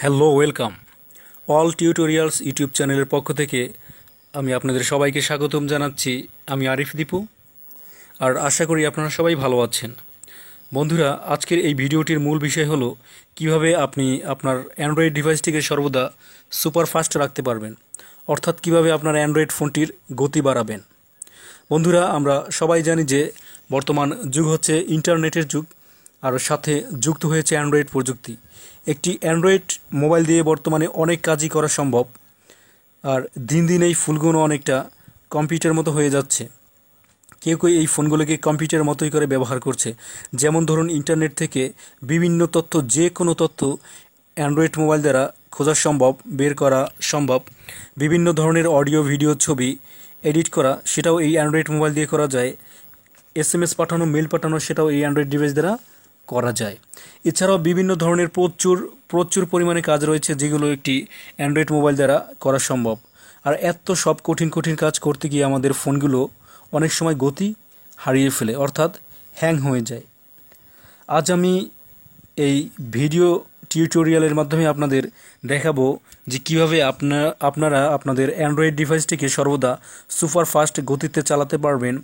Hello welcome all tutorials YouTube চ্যানেলের পক্ষ থেকে আমি আপনাদের সবাইকে স্বাগতম জানাচ্ছি। আমি আরিফ দীপু, আর আশা করি আপনারা সবাই ভালো আছেন। বন্ধুরা, আজকের এই ভিডিওটির মূল বিষয় হলো কিভাবে আপনি আপনার অ্যান্ড্রয়েড ডিভাইসটিকে সর্বদা সুপার ফাস্ট রাখতে পারবেন, অর্থাৎ কিভাবে আপনার অ্যান্ড্রয়েড ফোনটির গতি বাড়াবেন। বন্ধুরা, আমরা সবাই জানি যে বর্তমান যুগ হচ্ছে ইন্টারনেটের যুগ, আর সাথে যুক্ত হয়েছে অ্যান্ড্রয়েড প্রযুক্তি। একটি অ্যান্ড্রয়েড মোবাইল দিয়ে বর্তমানে অনেক কাজই করা সম্ভব, আর দিন দিন এই ফোনগুলো অনেকটা কম্পিউটার মতো হয়ে যাচ্ছে। কেউ কেউ এই ফোনগুলোকে কম্পিউটার মতোই করে ব্যবহার করছে। যেমন ধরুন, ইন্টারনেট থেকে বিভিন্ন তথ্য, যে কোনো তথ্য অ্যান্ড্রয়েড মোবাইল দ্বারা খোঁজা সম্ভব, বের করা সম্ভব। বিভিন্ন ধরনের অডিও, ভিডিও, ছবি এডিট করা, সেটাও এই অ্যান্ড্রয়েড মোবাইল দিয়ে করা যায়। SMS পাঠানো, মেল পাঠানো, সেটাও এই অ্যান্ড্রয়েড ডিভাইস দ্বারা করা যায়। এছাড়াও বিভিন্ন ধরনের প্রচুর পরিমাণে কাজ রয়েছে যেগুলো একটি অ্যান্ড্রয়েড মোবাইল দ্বারা করা সম্ভব। আর এত সব কঠিন কঠিন কাজ করতে গিয়ে আমাদের ফোনগুলো অনেক সময় গতি হারিয়ে ফেলে, অর্থাৎ হ্যাং হয়ে যায়। আজ আমি এই ভিডিও টিউটোরিয়ালের মাধ্যমে আপনাদের দেখাবো যে কীভাবে আপনারা আপনাদের অ্যান্ড্রয়েড ডিভাইসটিকে সর্বদা সুপার ফাস্ট গতিতে চালাতে পারবেন,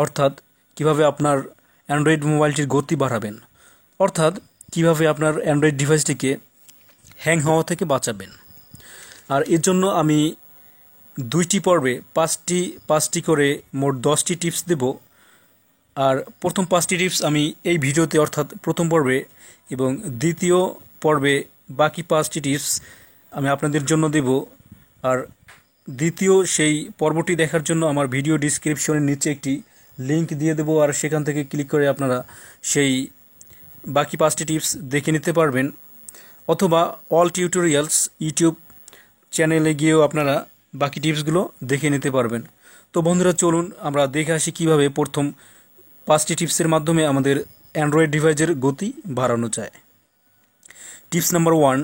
অর্থাৎ কিভাবে আপনার অ্যান্ড্রয়েড মোবাইলটির গতি বাড়াবেন, অর্থাৎ কিভাবে আপনার অ্যান্ড্রয়েড ডিভাইসটিকে হ্যাং হওয়া থেকে বাঁচাবেন। আর এর জন্য আমি দুইটি পর্বে পাঁচটি করে মোট 10টি টিপস দেব। আর প্রথম 5টি টিপস আমি এই ভিডিওতে, অর্থাৎ প্রথম পর্বে, এবং দ্বিতীয় পর্বে বাকি 5টি টিপস আমি আপনাদের জন্য দেব। আর দ্বিতীয় সেই পর্বটি দেখার জন্য আমার ভিডিও ডিসক্রিপশনের নিচে একটি লিংক দিয়ে দেবো, আর সেখান থেকে ক্লিক করে আপনারা সেই বাকি 5টি টিপস দেখে নিতে পারবেন। অথবা অল টিউটোরিয়ালস ইউটিউব চ্যানেলে গিয়েও আপনারা বাকি টিপসগুলো দেখে নিতে পারবেন। তো বন্ধুরা, চলুন আমরা দেখে আসি কীভাবে প্রথম 5টি টিপসের মাধ্যমে আমাদের অ্যান্ড্রয়েড ডিভাইসের গতি বাড়ানো যায়। টিপস নাম্বার 1,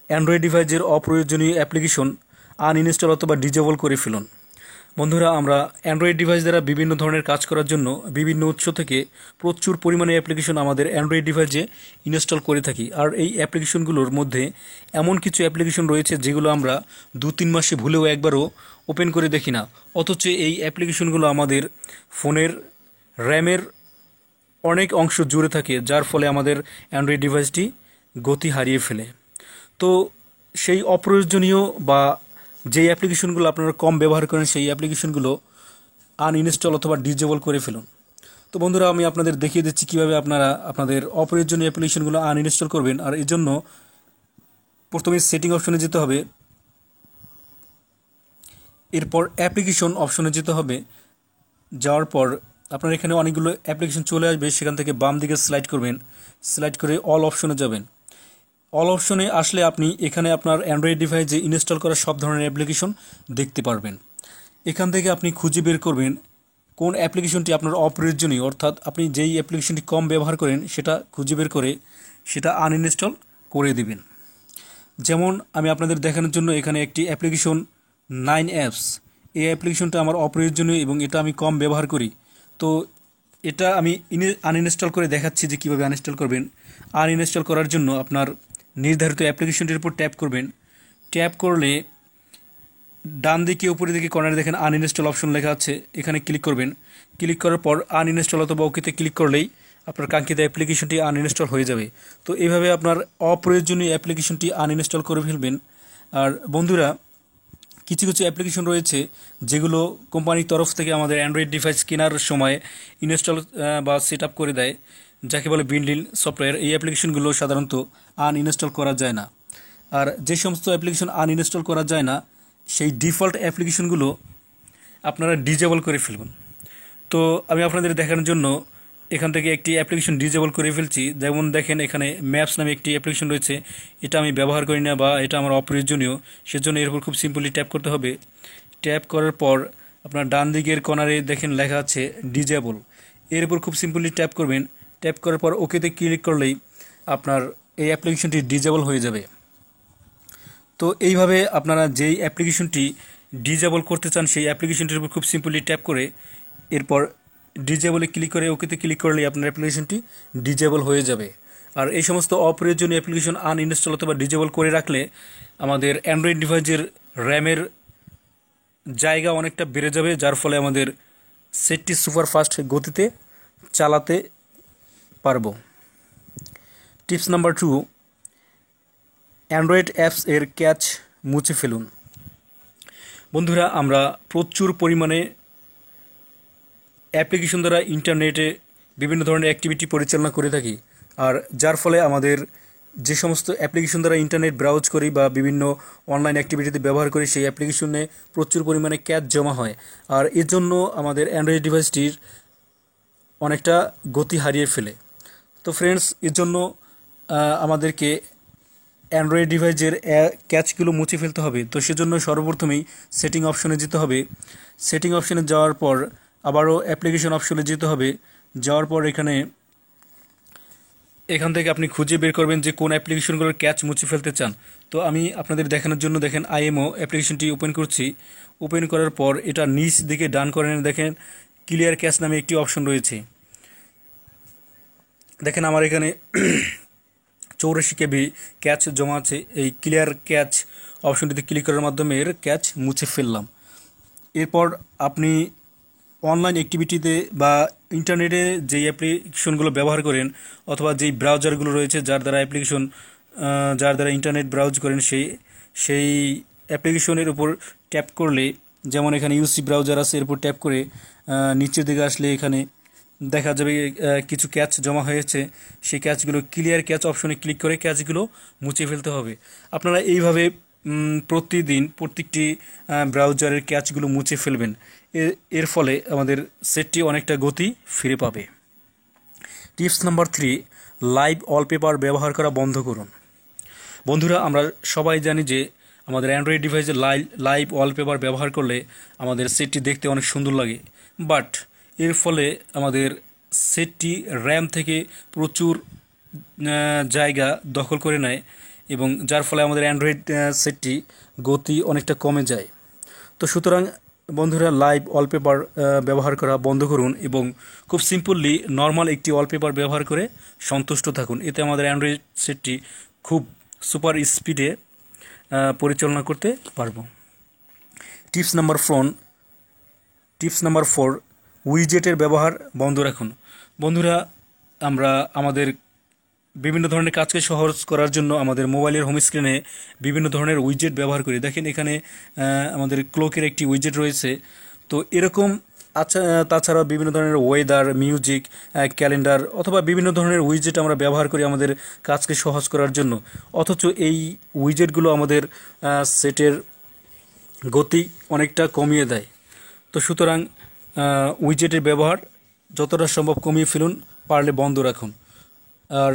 অ্যান্ড্রয়েড ডিভাইসের অপ্রয়োজনীয় অ্যাপ্লিকেশন আনইনস্টল অথবা ডিজেবল করে ফেলুন। বন্ধুরা, আমরা অ্যান্ড্রয়েড ডিভাইস দ্বারা বিভিন্ন ধরনের কাজ করার জন্য বিভিন্ন উৎস থেকে প্রচুর পরিমাণে অ্যাপ্লিকেশন আমাদের অ্যান্ড্রয়েড ডিভাইসে ইনস্টল করে থাকি। আর এই অ্যাপ্লিকেশনগুলোর মধ্যে এমন কিছু অ্যাপ্লিকেশন রয়েছে যেগুলো আমরা 2-3 মাসে ভুলেও একবারও ওপেন করে দেখি না, অথচ এই অ্যাপ্লিকেশনগুলো আমাদের ফোনের র্যামের অনেক অংশ জুড়ে থাকে, যার ফলে আমাদের অ্যান্ড্রয়েড ডিভাইসটি গতি হারিয়ে ফেলে। তো সেই অপ্রয়োজনীয় বা যেই অ্যাপ্লিকেশনগুলো আপনারা কম ব্যবহার করেন সেই অ্যাপ্লিকেশনগুলো আনইনস্টল অথবা ডিজেবল করে ফেলুন। তো বন্ধুরা, আমি আপনাদের দেখিয়ে দিচ্ছি কীভাবে আপনারা আপনাদের অপ্রয়োজনীয় অ্যাপ্লিকেশনগুলো আনইনস্টল করবেন। আর এর জন্য প্রথমে সেটিং অপশনে যেতে হবে, এরপর অ্যাপ্লিকেশন অপশনে যেতে হবে। যাওয়ার পর আপনার এখানে অনেকগুলো অ্যাপ্লিকেশন চলে আসবে, সেখান থেকে বাম দিকে স্লাইড করবেন, স্লাইড করে অল অপশনে যাবেন। অল অপশনে আসলে আপনি এখানে আপনার অ্যান্ড্রয়েড ডিভাইসে ইনস্টল করা সব ধরনের অ্যাপ্লিকেশন দেখতে পারবেন। এখান থেকে আপনি খুঁজে বের করবেন কোন অ্যাপ্লিকেশনটি আপনার অপ্রয়োজনীয়, অর্থাৎ আপনি যেই অ্যাপ্লিকেশনটি কম ব্যবহার করেন সেটা খুঁজে বের করে সেটা আনইনস্টল করে দেবেন। যেমন আমি আপনাদের দেখানোর জন্য এখানে একটি অ্যাপ্লিকেশন 9 অ্যাপস, এই অ্যাপ্লিকেশনটা আমার অপ্রয়োজনীয় এবং এটা আমি কম ব্যবহার করি। তো এটা আমি আনইনস্টল করে দেখাচ্ছি যে কীভাবে আনইনস্টল করবেন। আনইনস্টল করার জন্য আপনার নির্ধারিত অ্যাপ্লিকেশনটির উপর ট্যাপ করবেন। ট্যাপ করলে ডান দিকে উপরের দিকে কর্নারে দেখেন আনইনস্টল অপশন লেখা আছে, এখানে ক্লিক করবেন। ক্লিক করার পর আনইনস্টল অথবা ওকেতে ক্লিক করলেই আপনার কাঙ্ক্ষিত অ্যাপ্লিকেশনটি আনইনস্টল হয়ে যাবে। তো এইভাবে আপনার অপ্রয়োজনীয় অ্যাপ্লিকেশনটি আনইনস্টল করে ফেলবেন। আর বন্ধুরা, কিছু কিছু অ্যাপ্লিকেশন রয়েছে যেগুলো কোম্পানির তরফ থেকে আমাদের অ্যান্ড্রয়েড ডিভাইস কেনার সময় ইনস্টল বা সেট আপ করে দেয়, যাকে বলে বিল্ড-ইন সফটওয়্যার। এই অ্যাপ্লিকেশনগুলো সাধারণত আনইনস্টল করা যায় না। আর যে সমস্ত অ্যাপ্লিকেশন আনইনস্টল করা যায় না সেই ডিফল্ট অ্যাপ্লিকেশনগুলো আপনারা ডিজেবল করে ফেলবেন। তো আমি আপনাদের দেখানোর জন্য এখান থেকে একটি অ্যাপ্লিকেশন ডিজেবল করে ফেলছি। যেমন দেখেন, এখানে ম্যাপস নামে একটি অ্যাপ্লিকেশন রয়েছে, এটা আমি ব্যবহার করি না বা এটা আমার অপ্রয়োজনীয়, সেজন্য এর উপর খুব সিম্পলি ট্যাপ করতে হবে। ট্যাপ করার পর আপনার ডান দিকের কর্নারে দেখেন লেখা আছে ডিজেবল, এর উপর খুব সিম্পলি ট্যাপ করবেন। ট্যাপ করার পর ওকেতে ক্লিক করলেই আপনার এই অ্যাপ্লিকেশনটি ডিজেবল হয়ে যাবে। তো এইভাবে আপনারা যেই অ্যাপ্লিকেশনটি ডিজেবল করতে চান সেই অ্যাপ্লিকেশনটির উপর খুব সিম্পলি ট্যাপ করে এরপর ডিজেবলে ক্লিক করে ওকেতে ক্লিক করলেই আপনার অ্যাপ্লিকেশনটি ডিজেবল হয়ে যাবে। আর এই সমস্ত অপ্রয়োজনীয় অ্যাপ্লিকেশন আনইনস্টল অথবা ডিজেবল করে রাখলে আমাদের অ্যান্ড্রয়েড ডিভাইসের র্যামের জায়গা অনেকটা বেড়ে যাবে, যার ফলে আমাদের সেটটি সুপারফাস্ট গতিতে চালাতে পারবো। টিপস নাম্বার 2, অ্যান্ড্রয়েড অ্যাপস এর ক্যাচ মুছে ফেলুন। বন্ধুরা, আমরা প্রচুর পরিমাণে অ্যাপ্লিকেশন দ্বারা ইন্টারনেটে বিভিন্ন ধরনের অ্যাক্টিভিটি পরিচালনা করে থাকি, আর যার ফলে আমাদের যে সমস্ত অ্যাপ্লিকেশন দ্বারা ইন্টারনেট ব্রাউজ করি বা বিভিন্ন অনলাইন অ্যাক্টিভিটিতে ব্যবহার করি, সেই অ্যাপ্লিকেশনে প্রচুর পরিমাণে ক্যাচ জমা হয়, আর এর জন্য আমাদের অ্যান্ড্রয়েড ডিভাইসটির অনেকটা গতি হারিয়ে ফেলে। তো ফ্রেন্ডস, এর জন্য আমাদেরকে অ্যান্ড্রয়েড ডিভাইসের ক্যাচগুলো মুছে ফেলতে হবে। তো সেজন্য সর্বপ্রথমেই সেটিং অপশনে যেতে হবে। সেটিং অপশনে যাওয়ার পর আবারও অ্যাপ্লিকেশন অপশনে যেতে হবে। যাওয়ার পর এখান থেকে আপনি খুঁজে বের করবেন যে কোন অ্যাপ্লিকেশনগুলোর ক্যাচ মুছে ফেলতে চান। তো আমি আপনাদের দেখানোর জন্য দেখেন আইএমও অ্যাপ্লিকেশনটি ওপেন করছি। ওপেন করার পর এটা নিচ দিকে ডান কর্নারে দেখেন ক্লিয়ার ক্যাচ নামে একটি অপশন রয়েছে। দেখেন আমার এখানে 84 KB ক্যাচ জমা আছে। এই ক্লিয়ার ক্যাচ অপশনটিতে ক্লিক করার মাধ্যমে এর ক্যাচ মুছে ফেললাম। এরপর আপনি অনলাইন অ্যাক্টিভিটিতে বা ইন্টারনেটে যেই অ্যাপ্লিকেশনগুলো ব্যবহার করেন অথবা যেই ব্রাউজারগুলো রয়েছে যার দ্বারা ইন্টারনেট ব্রাউজ করেন, সেই অ্যাপ্লিকেশনের উপর ট্যাপ করলে, যেমন এখানে ইউসি ব্রাউজার আছে, এর উপর ট্যাপ করে নিচের দিকে আসলে এখানে দেখা যাবে কিছু ক্যাচ জমা হয়েছে। সেই ক্যাচগুলো ক্লিয়ার ক্যাচ অপশনে ক্লিক করে ক্যাচগুলো মুছে ফেলতে হবে। আপনারা এইভাবে প্রতিদিন প্রত্যেকটি ব্রাউজারের ক্যাচগুলো মুছে ফেলবেন। এর ফলে আমাদের সেটটি অনেকটা গতি ফিরে পাবে। টিপস নাম্বার 3, লাইভ ওয়ালপেপার ব্যবহার করা বন্ধ করুন। বন্ধুরা, আমরা সবাই জানি যে আমাদের অ্যান্ড্রয়েড ডিভাইসে লাইভ ওয়ালপেপার ব্যবহার করলে আমাদের সেটটি দেখতে অনেক সুন্দর লাগে, বাট এর ফলে আমাদের সেটটি র্যাম থেকে প্রচুর জায়গা দখল করে নেয় এবং যার ফলে আমাদের অ্যান্ড্রয়েড সেটটি গতি অনেকটা কমে যায়। তো সুতরাং বন্ধুরা, লাইভ ওয়ালপেপার ব্যবহার করা বন্ধ করুন এবং খুব সিম্পলি নর্মাল একটি ওয়ালপেপার ব্যবহার করে সন্তুষ্ট থাকুন। এতে আমাদের অ্যান্ড্রয়েড সেটটি খুব সুপার স্পিডে পরিচালনা করতে পারবো। টিপস নাম্বার 4, উইজেটের ব্যবহার বন্ধ রাখুন। বন্ধুরা, আমরা আমাদের বিভিন্ন ধরনের কাজকে সহজ করার জন্য আমাদের মোবাইলের হোম স্ক্রিনে বিভিন্ন ধরনের উইজেট ব্যবহার করি। দেখেন এখানে আমাদের ক্লকের একটি উইজেট রয়েছে। তো এরকম তাছাড়া বিভিন্ন ধরনের ওয়েদার, মিউজিক, ক্যালেন্ডার অথবা বিভিন্ন ধরনের উইজেট আমরা ব্যবহার করি আমাদের কাজকে সহজ করার জন্য, অথচ এই উইজেটগুলো আমাদের সেটের গতি অনেকটা কমিয়ে দেয়। তো সুতরাং উইজেটের ব্যবহার যতটা সম্ভব কমিয়ে ফেলুন, পারলে বন্ধ রাখুন। আর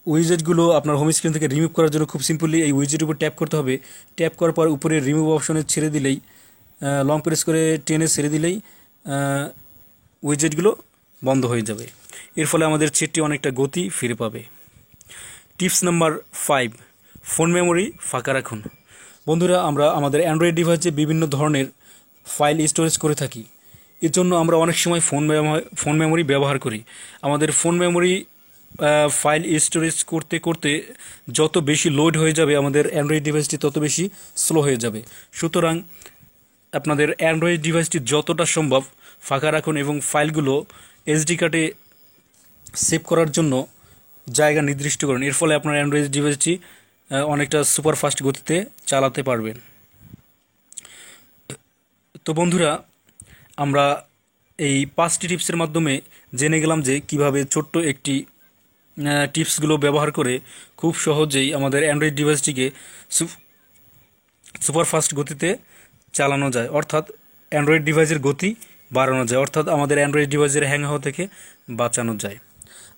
উইজেটগুলো আপনার হোম স্ক্রিন থেকে রিমুভ করার জন্য খুব সিম্পলি এই উইজেটের উপর ট্যাপ করতে হবে। ট্যাপ করার পর উপরে রিমুভ অপশনে ছেড়ে দিলেই, লং প্রেস করে টেনে ছেড়ে দিলেই উইজেটগুলো বন্ধ হয়ে যাবে। এর ফলে আমাদের সেটটি অনেকটা গতি ফিরে পাবে। টিপস নাম্বার 5, ফোন মেমোরি ফাঁকা রাখুন। বন্ধুরা, আমরা আমাদের অ্যান্ড্রয়েড ডিভাইসে বিভিন্ন ধরনের ফাইল স্টোরেজ করে থাকি। এর জন্য আমরা অনেক সময় ফোন মেমোরি ব্যবহার করি। আমাদের ফোন মেমোরি ফাইল স্টোরেজ করতে করতে যত বেশি লোড হয়ে যাবে আমাদের অ্যান্ড্রয়েড ডিভাইসটি তত বেশি স্লো হয়ে যাবে। সুতরাং আপনাদের অ্যান্ড্রয়েড ডিভাইসটি যতটা সম্ভব ফাঁকা রাখুন এবং ফাইলগুলো এসডি কার্ডে সেভ করার জন্য জায়গা নির্দিষ্ট করুন। এর ফলে আপনার অ্যান্ড্রয়েড ডিভাইসটি অনেকটা সুপারফাস্ট গতিতে চালাতে পারবেন। তো বন্ধুরা, আমরা এই 5টি টিপসের মাধ্যমে জেনে গেলাম যে কিভাবে ছোট্ট একটি টিপসগুলো ব্যবহার করে খুব সহজেই আমাদের অ্যান্ড্রয়েড ডিভাইসটিকে সুপারফাস্ট গতিতে চালানো যায়, অর্থাৎ অ্যান্ড্রয়েড ডিভাইসের গতি বাড়ানো যায়, অর্থাৎ আমাদের অ্যান্ড্রয়েড ডিভাইসের হ্যাং হওয়া থেকে বাঁচানো যায়।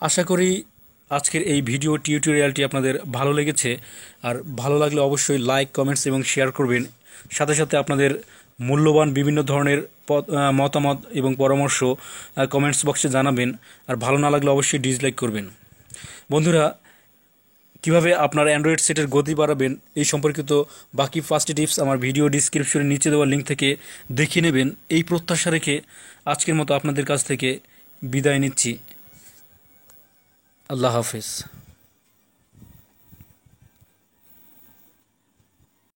আশা করি আজকের এই ভিডিও টিউটোরিয়ালটি আপনাদের ভালো লেগেছে। আর ভালো লাগলে অবশ্যই লাইক, কমেন্টস এবং শেয়ার করবেন। সাথে সাথে আপনাদের মূল্যবান বিভিন্ন ধরনের মতামত এবং পরামর্শ কমেন্টস বক্সে জানাবেন। আর ভালো না লাগলে অবশ্যই ডিসলাইক করবেন। বন্ধুরা, কিভাবে আপনার অ্যান্ড্রয়েড সেটের গতি বাড়াবেন এই সম্পর্কিত বাকি 5টি টিপস আমার ভিডিও ডিসক্রিপশনের নিচে দেওয়া লিঙ্ক থেকে দেখে নেবেন। এই প্রত্যাশা রেখে আজকের মতো আপনাদের কাছ থেকে বিদায় নিচ্ছি। আল্লাহ হাফেজ।